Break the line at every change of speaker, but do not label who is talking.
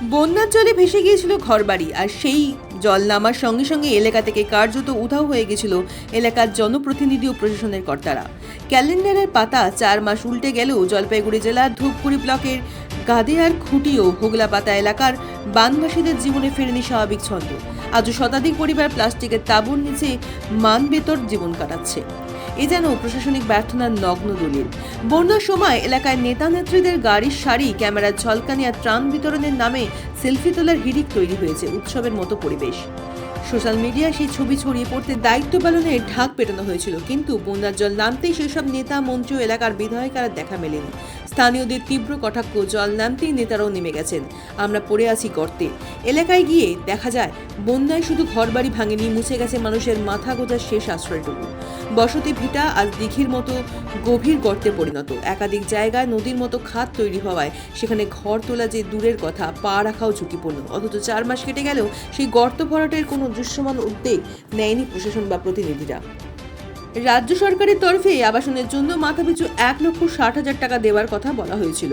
বন্যার জলে ভেসে গিয়েছিল ঘরবাড়ি, আর সেই জল নামার সঙ্গে সঙ্গে এলাকা থেকে কার্যত উধাও হয়ে গেছিল এলাকার জনপ্রতিনিধি ও প্রশাসনের কর্তারা। ক্যালেন্ডারের পাতা 4 মাস উল্টে গেলেও জলপাইগুড়ি জেলার ধূপগুড়ি ব্লকের গাদেয়ার খুঁটি ও হোগলাপাতা এলাকার বানবাসীদের জীবনে ফেরেনি স্বাভাবিক ছন্দ। আজও শতাধিক পরিবার প্লাস্টিকের তাঁবুর নিচে মানবেতর জীবন কাটাচ্ছে। এ যেন প্রশাসনিক ব্যর্থতার নগ্ন দলিল। বন্যার সময় এলাকায় নেতা নেত্রীদের গাড়ির সারি, ক্যামেরার ঝলকানি আর ত্রাণ বিতরণের নামে সেলফি তোলার হিড়িক তৈরি হয়েছে উৎসবের মতো পরিবেশ। সোশ্যাল মিডিয়ায় সেই ছবি ছড়িয়ে পড়তে দায়িত্ব পালনের ঢাক পেটানো হয়েছিল, কিন্তু বন্যার জল নামতেই সেসব নেতা, মন্ত্রী ও এলাকার বিধায়কেরা দেখা মেলেনি। স্থানীয়দের তীব্র কটাক্ষ, জল নামতেই নেতারাও নেমে গেছেন, আমরা পড়ে আছি গর্তে। এলাকায় গিয়ে দেখা যায় বন্যায় শুধু ঘরবাড়ি ভাঙেনি, মুছে গেছে মানুষের মাথা গোঁজার শেষ আশ্রয়টুকু। বসতি ভিটা আজ দিঘির মতো গভীর গর্তে পরিণত। একাধিক জায়গায় নদীর মতো খাত তৈরি হওয়ায় সেখানে ঘর তোলা যে দূরের কথা, পা রাখাও ঝুঁকিপূর্ণ। অথচ 4 মাস কেটে গেলেও সেই গর্ত ভরাটের কোনো দৃশ্যমান উদ্যোগ নেয়নি প্রশাসন বা প্রতিনিধিরা। রাজ্য সরকারের তরফে আবাসনের জন্য মাথাপিছু 1,60,000 টাকা দেওয়ার কথা বলা হয়েছিল।